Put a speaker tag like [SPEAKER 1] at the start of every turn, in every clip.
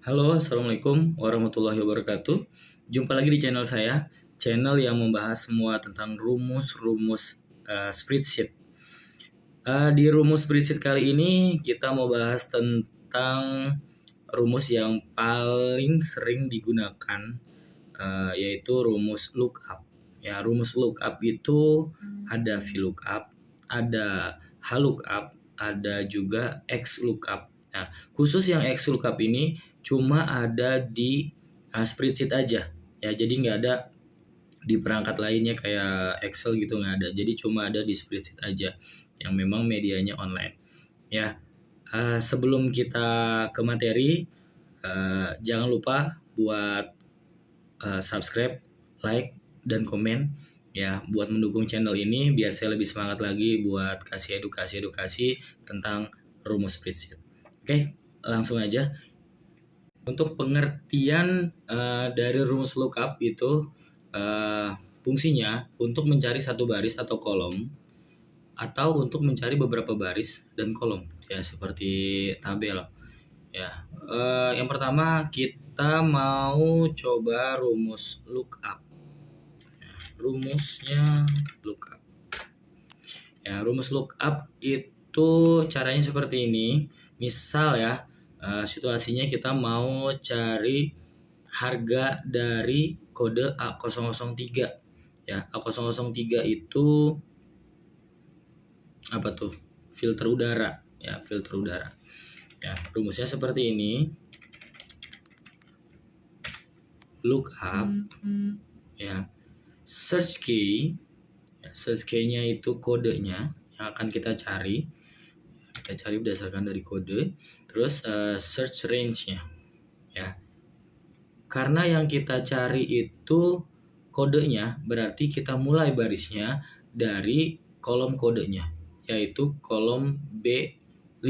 [SPEAKER 1] Halo, Assalamualaikum warahmatullahi wabarakatuh. Jumpa lagi di channel saya, channel yang membahas semua tentang rumus-rumus spreadsheet. Di rumus spreadsheet kali ini kita mau bahas tentang rumus yang paling sering digunakan, yaitu rumus lookup. Ya, rumus lookup itu ada VLOOKUP, ada HLOOKUP, ada juga XLOOKUP. Nah, khusus yang XLOOKUP ini cuma ada di spreadsheet aja. Ya, jadi nggak ada di perangkat lainnya kayak Excel gitu, nggak ada. Jadi cuma ada di spreadsheet aja yang memang medianya online. Ya, sebelum kita ke materi, jangan lupa buat subscribe, like, dan komen ya buat mendukung channel ini biar saya lebih semangat lagi buat kasih edukasi tentang rumus spreadsheet. Oke, langsung aja. Untuk pengertian dari rumus lookup itu fungsinya untuk mencari satu baris atau kolom atau untuk mencari beberapa baris dan kolom ya seperti tabel ya. Yang pertama kita mau coba rumus lookup. Rumusnya lookup. Ya, rumus lookup itu caranya seperti ini. Misal ya, situasinya kita mau cari harga dari kode A003. Ya, A003 itu apa tuh? Filter udara. Ya, filter udara. Ya, rumusnya seperti ini. Lookup ya. Search key. Ya, search key-nya itu kodenya yang akan kita cari. Kita cari berdasarkan dari kode. Terus search range-nya. Ya. Karena yang kita cari itu kodenya, berarti kita mulai barisnya dari kolom kodenya, yaitu kolom B5.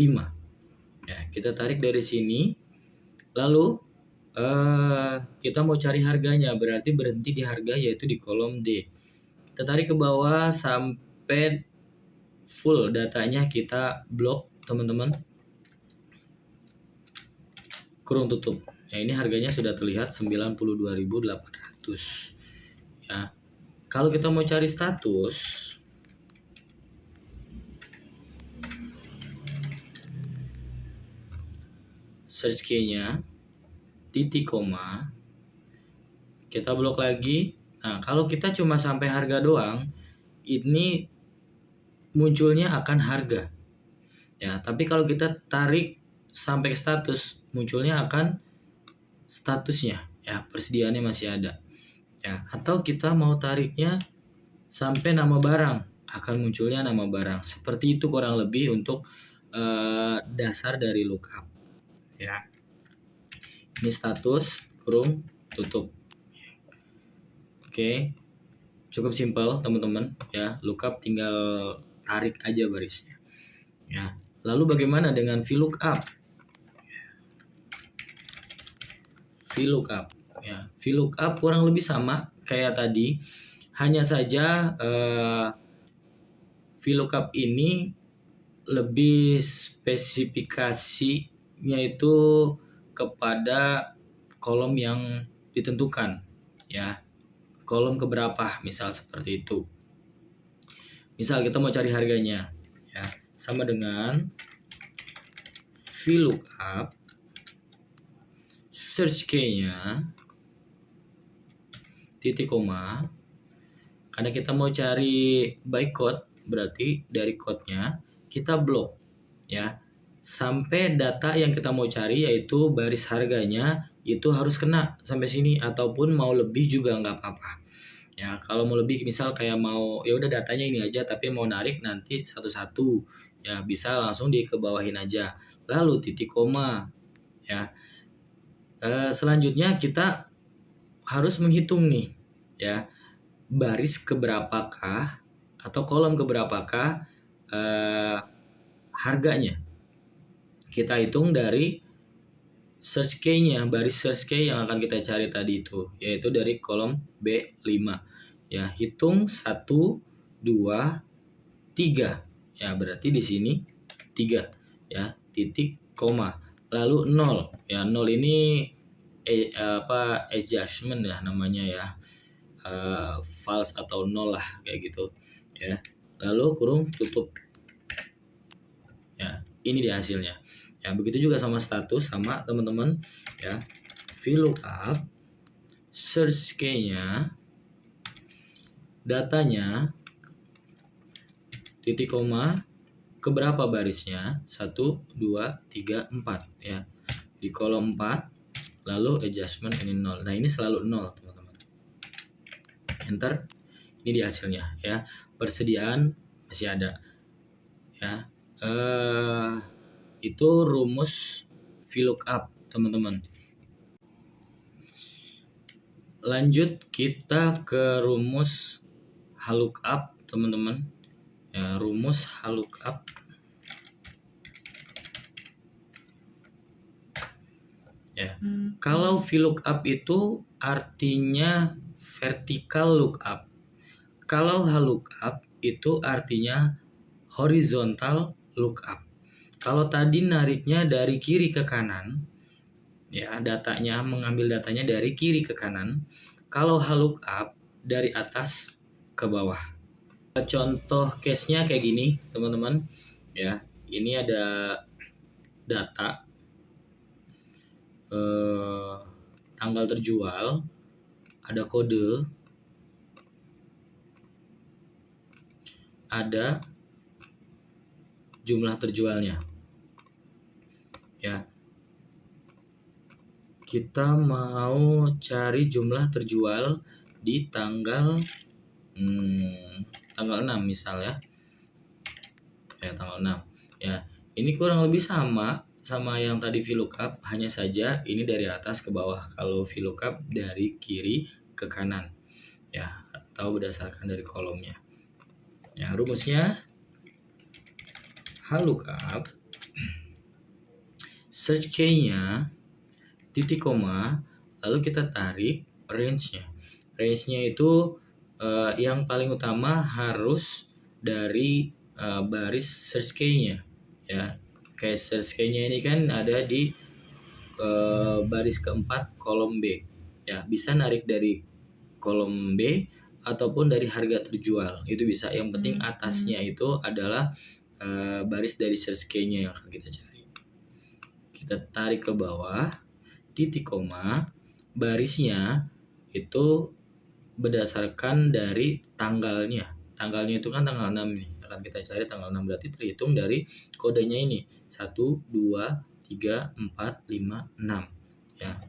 [SPEAKER 1] Ya, kita tarik dari sini. Lalu kita mau cari harganya, berarti berhenti di harga yaitu di kolom D. Kita tarik ke bawah sampai full datanya kita blok, teman-teman. Kurung tutup. Ya, ini harganya sudah terlihat 92.800. Ya. Kalau kita mau cari status, search key-nya titik koma, kita blok lagi. Nah, kalau kita cuma sampai harga doang, ini munculnya akan harga. Ya, tapi kalau kita tarik sampai status, munculnya akan statusnya. Ya, persediaannya masih ada. Ya, atau kita mau tariknya sampai nama barang, akan munculnya nama barang. Seperti itu kurang lebih untuk dasar dari lookup. Ya. Ini status kurung tutup. Oke. Cukup simpel, teman-teman, ya. Lookup tinggal tarik aja barisnya. Ya. Lalu bagaimana dengan VLOOKUP? VLOOKUP, ya. VLOOKUP kurang lebih sama kayak tadi. Hanya saja VLOOKUP ini lebih spesifikasinya itu kepada kolom yang ditentukan, ya. Kolom keberapa, misal seperti itu. Misal kita mau cari harganya, ya, sama dengan VLOOKUP search key-nya titik koma. Karena kita mau cari by code, berarti dari code-nya kita blok, ya, sampai data yang kita mau cari yaitu baris harganya itu harus kena sampai sini, ataupun mau lebih juga nggak apa-apa. Ya, kalau mau lebih misal kayak mau ya udah datanya ini aja tapi mau narik nanti satu-satu, ya bisa langsung dikebawahin aja. Lalu titik koma, ya. Selanjutnya kita harus menghitung nih, ya, baris keberapakah atau kolom keberapakah harganya. Kita hitung dari search key-nya, baris search key yang akan kita cari tadi itu, yaitu dari kolom B5. Ya, hitung 1, 2, 3. Ya, berarti di sini 3, ya, titik koma. lalu 0. Ya, 0 ini adjustment ya namanya ya. False atau 0 lah kayak gitu ya. Lalu kurung tutup. Ya, ini dia hasilnya. Ya, begitu juga sama status sama teman-teman ya. VLOOKUP search key-nya, datanya, titik koma, keberapa barisnya? 1, 2, 3, 4 ya. Di kolom 4, lalu adjustment ini 0. Nah, ini selalu 0, teman-teman. Enter. Ini di hasilnya ya. Persediaan masih ada. Ya. Itu rumus VLOOKUP, teman-teman. Lanjut kita ke rumus HLOOKUP, teman-teman. Ya, rumus HLOOKUP. Ya. Kalau VLOOKUP itu artinya vertical lookup. Kalau HLOOKUP itu artinya horizontal lookup. Kalau tadi nariknya dari kiri ke kanan, ya, mengambil datanya dari kiri ke kanan. Kalau HLOOKUP dari atas ke bawah. Contoh case-nya kayak gini, teman-teman. Ya, ini ada data tanggal terjual, ada kode, ada jumlah terjualnya. Ya. Kita mau cari jumlah terjual di tanggal 6 misalnya. Ya, tanggal 6. Ya, ini kurang lebih sama yang tadi VLOOKUP, hanya saja ini dari atas ke bawah. Kalau VLOOKUP dari kiri ke kanan. Ya, atau berdasarkan dari kolomnya. Ya, rumusnya HLOOKUP search key-nya titik koma, lalu kita tarik range-nya. Range-nya itu yang paling utama harus dari baris search key-nya ya. Kayak search key-nya ini kan ada di baris keempat kolom B. Ya, bisa narik dari kolom B ataupun dari harga terjual. Itu bisa. Yang penting atasnya itu adalah baris dari search key-nya yang akan kita cari. Kita tarik ke bawah, titik koma, barisnya itu berdasarkan dari tanggalnya. Tanggalnya itu kan tanggal 6 nih. Akan kita cari tanggal 6, berarti terhitung dari kodenya ini. 1, 2, 3, 4, 5, 6. Ya.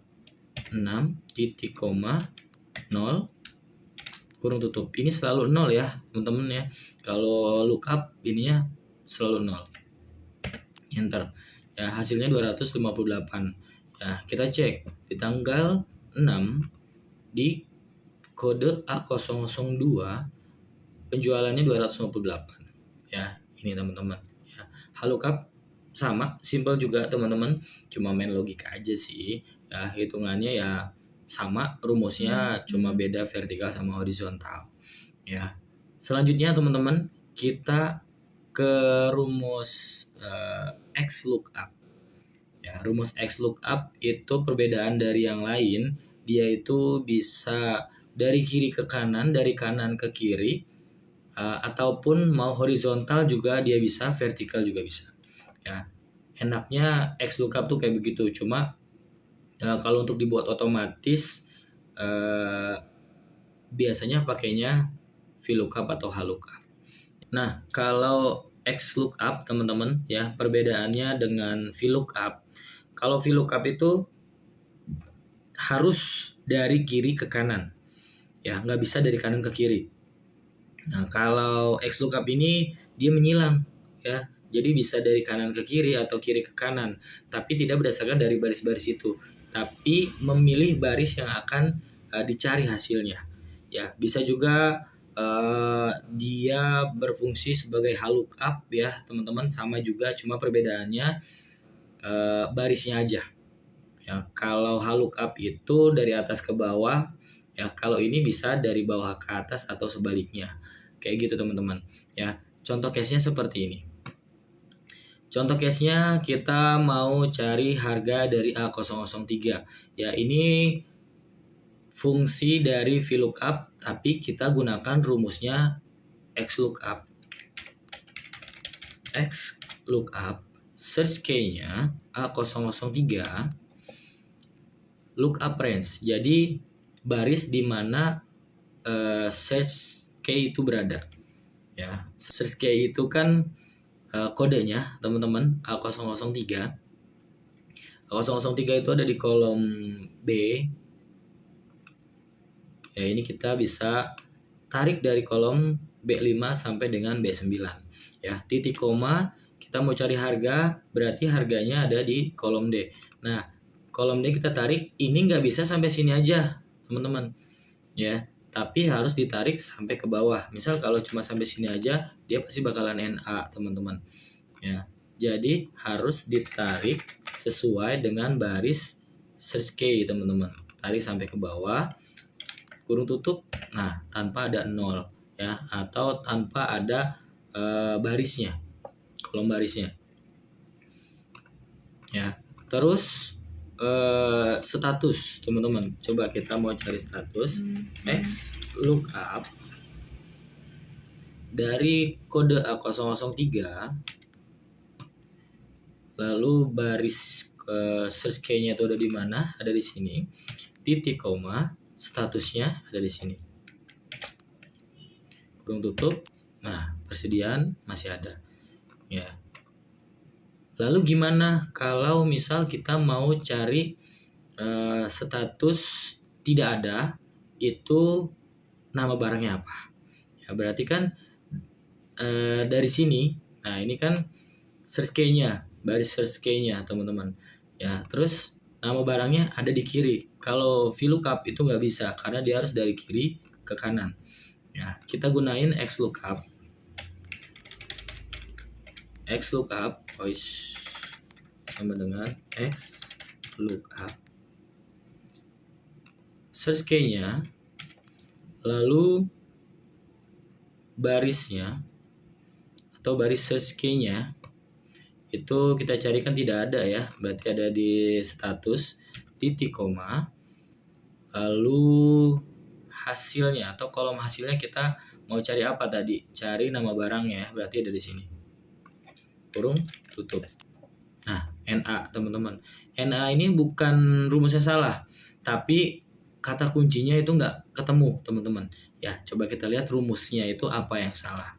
[SPEAKER 1] 6, titik koma, 0, kurung tutup. Ini selalu 0 ya, teman-teman ya. Kalau lookup ininya selalu 0. Enter. Ya, hasilnya 258. Ya, kita cek di tanggal 6 di kode A002 penjualannya 258. Ya, ini teman-teman. Ya, HLOOKUP sama, simpel juga teman-teman. Cuma main logika aja sih. Ya, hitungannya ya sama, rumusnya cuma beda vertikal sama horizontal. Ya. Selanjutnya teman-teman, kita ke rumus XLOOKUP. Ya, rumus XLOOKUP itu perbedaan dari yang lain, dia itu bisa dari kiri ke kanan, dari kanan ke kiri, ataupun mau horizontal juga dia bisa, vertikal juga bisa. Ya, enaknya XLOOKUP tuh kayak begitu. Cuma kalau untuk dibuat otomatis biasanya pakainya VLOOKUP atau HLOOKUP. Nah, kalau XLOOKUP teman-teman ya, perbedaannya dengan VLOOKUP. Kalau VLOOKUP itu harus dari kiri ke kanan. Ya, nggak bisa dari kanan ke kiri. Nah, kalau XLOOKUP ini dia menyilang ya. Jadi bisa dari kanan ke kiri atau kiri ke kanan, tapi tidak berdasarkan dari baris-baris itu, tapi memilih baris yang akan dicari hasilnya. Ya, bisa juga dia berfungsi sebagai HLOOKUP ya teman-teman, sama juga, cuma perbedaannya barisnya aja ya. Kalau HLOOKUP itu dari atas ke bawah ya, kalau ini bisa dari bawah ke atas atau sebaliknya kayak gitu teman-teman ya. Contoh case-nya seperti ini. Contoh case-nya kita mau cari harga dari A003. Ya, ini fungsi dari VLOOKUP, tapi kita gunakan rumusnya XLOOKUP. XLOOKUP, search key-nya A003, lookup range. Jadi baris di mana search key itu berada. Ya, search key itu kan kodenya teman-teman A003. A003 itu ada di kolom B. Ya, ini kita bisa tarik dari kolom B5 sampai dengan B9. Ya, titik koma kita mau cari harga, berarti harganya ada di kolom D. Nah, kolom D kita tarik, ini nggak bisa sampai sini aja, teman-teman. Ya, tapi harus ditarik sampai ke bawah. Misal kalau cuma sampai sini aja, dia pasti bakalan NA, teman-teman. Ya, jadi harus ditarik sesuai dengan baris search key, teman-teman. Tarik sampai ke bawah, kurung tutup, nah tanpa ada 0 ya, atau tanpa ada barisnya, kolom barisnya. Ya, terus status, teman-teman. Coba kita mau cari status XLOOKUP dari kode A003, lalu baris search key-nya itu ada di mana? Ada di sini. Titik koma, statusnya ada di sini. Kurung tutup. Nah, persediaan masih ada. Ya. Lalu gimana kalau misal kita mau cari status tidak ada, itu nama barangnya apa? Ya, berarti kan dari sini. Nah, ini kan search key-nya, baris search key-nya, teman-teman. Ya, terus nama barangnya ada di kiri. Kalau VLOOKUP itu nggak bisa karena dia harus dari kiri ke kanan. Ya, kita gunain XLOOKUP. XLOOKUP sama dengan XLOOKUP. Search key-nya, lalu barisnya atau baris search key-nya itu kita carikan tidak ada ya, berarti ada di status, titik koma, lalu hasilnya atau kolom hasilnya kita mau cari apa tadi? Cari nama barangnya, berarti ada di sini. Kurung tutup. Nah, NA, teman-teman. NA ini bukan rumusnya salah, tapi kata kuncinya itu nggak ketemu, teman-teman. Ya, coba kita lihat rumusnya itu apa yang salah.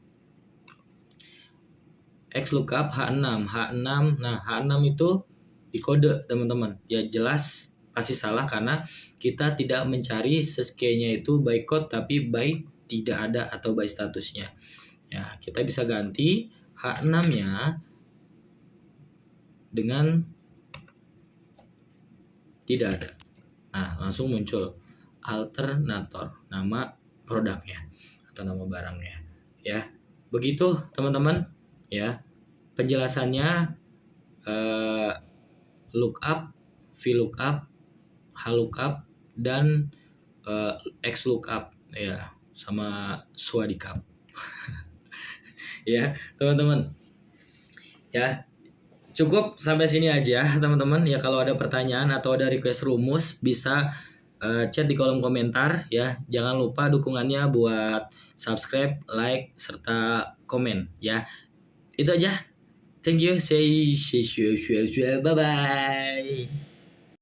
[SPEAKER 1] XLOOKUP H6. Nah, H6 itu di kode, teman-teman. Ya, jelas pasti salah karena kita tidak mencari search key-nya itu by code, tapi by tidak ada atau by statusnya. Ya, kita bisa ganti H6-nya dengan tidak ada. Nah, langsung muncul alternator, nama produknya atau nama barangnya. Ya, begitu teman-teman. Ya, penjelasannya lookup, VLOOKUP, HLOOKUP, dan XLOOKUP ya, sama SWADICUP. Ya, teman-teman. Ya, cukup sampai sini aja, teman-teman. Ya, kalau ada pertanyaan atau ada request rumus bisa chat di kolom komentar ya. Jangan lupa dukungannya buat subscribe, like, serta komen ya. Itu aja. Thank you. Bye bye.